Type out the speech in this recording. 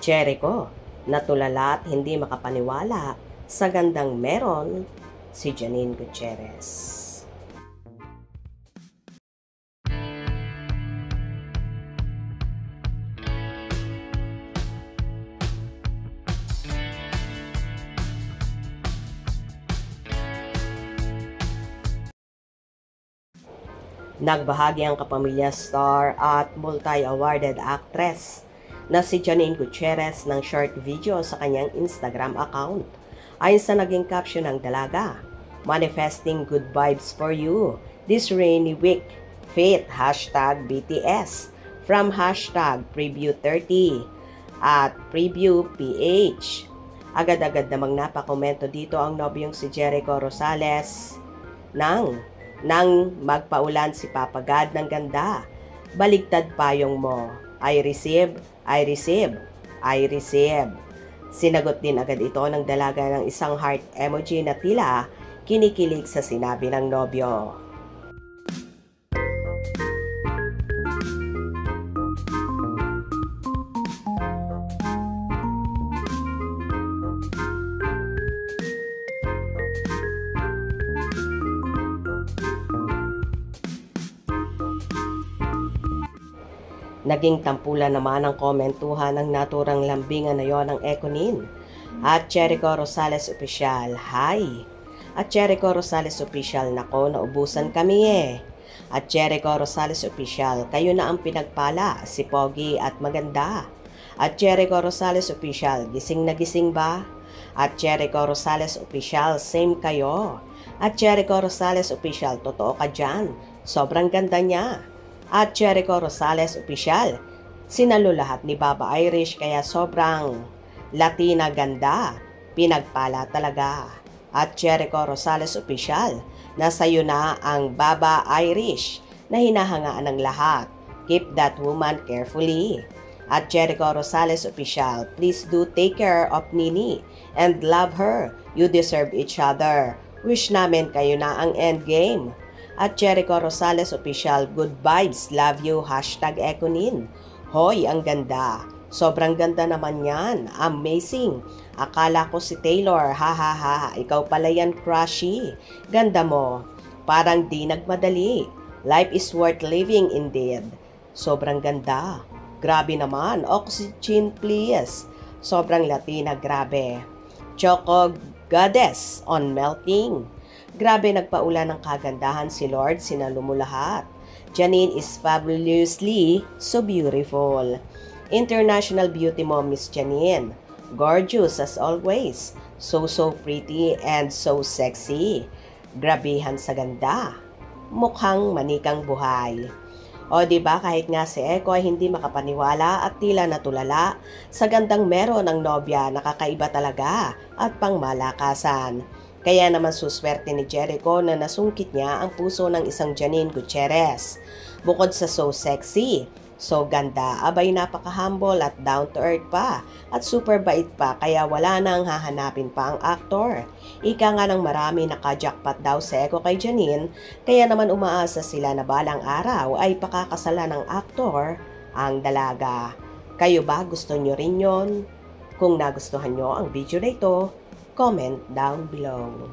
Jericho, natulala at hindi makapaniwala sa gandang meron si Janine Gutierrez. Nagbahagi ang kapamilya star at multi-awarded actress na si Janine Gutierrez ng short video sa kanyang Instagram account. Ayon sa naging caption ng dalaga, "Manifesting good vibes for you this rainy week. Faith #BTS from #preview30 at previewph." Agad-agad namang napakomento dito ang nobyong si Jericho Rosales nang magpaulan si Papa God ng ganda. "Baligtad payong mo. I receive, I receive, I receive." Sinagot din agad ito ng dalaga ng isang heart emoji na tila kinikilig sa sinabi ng nobyo. Naging tampulan naman ang komentuhan ng naturang lambingan na yon ng Ekonin. At Jericho Rosales Official, "Hi!" At Jericho Rosales Official, "Nako, naubusan kami eh." At Jericho Rosales Official, "Kayo na ang pinagpala, si Pogi at maganda." At Jericho Rosales Official, "Gising na gising ba?" At Jericho Rosales Official, "Same kayo." At Jericho Rosales Official, "Totoo ka dyan, sobrang ganda niya." At Jericho Rosales Official, "Sinalo lahat ni Baba Irish kaya sobrang Latina ganda, pinagpala talaga." At Jericho Rosales Official, "Nasa'yo na ang Baba Irish na hinahangaan ng lahat. Keep that woman carefully." At Jericho Rosales Official, "Please do take care of Nini and love her. You deserve each other. Wish namin kayo na ang endgame." At Jericho Rosales Official, "Good vibes, love you, #Ekonin." "Hoy, ang ganda. Sobrang ganda naman yan. Amazing. Akala ko si Taylor, ha. Ikaw pala yan, crushy. Ganda mo. Parang di nagmadali. Life is worth living indeed. Sobrang ganda. Grabe naman. Oxygen please. Sobrang Latina, grabe. Choco Goddess on melting. Grabe, nagpaulan ng kagandahan si Lord, sinalo mo lahat. Janine is fabulously so beautiful. International beauty mo, Miss Janine. Gorgeous as always. So pretty and so sexy. Grabehan sa ganda. Mukhang manikang buhay. O diba, kahit nga si Eko ay hindi makapaniwala at tila natulala sa gandang meron ng nobya, nakakaiba talaga at pangmalakasan. Kaya naman suswerte ni Jericho na nasungkit niya ang puso ng isang Janine Gutierrez. Bukod sa so sexy, so ganda, abay napaka-humble at down to earth pa at super bait pa, kaya wala nang hahanapin pa ang aktor. Ika nga ng marami, naka-jackpot daw si Eko kay Janine, kaya naman umaasa sila na balang araw ay pakakasalan ng aktor ang dalaga. Kayo ba, gusto nyo rin yon? Kung nagustuhan nyo ang video na ito, comment down below.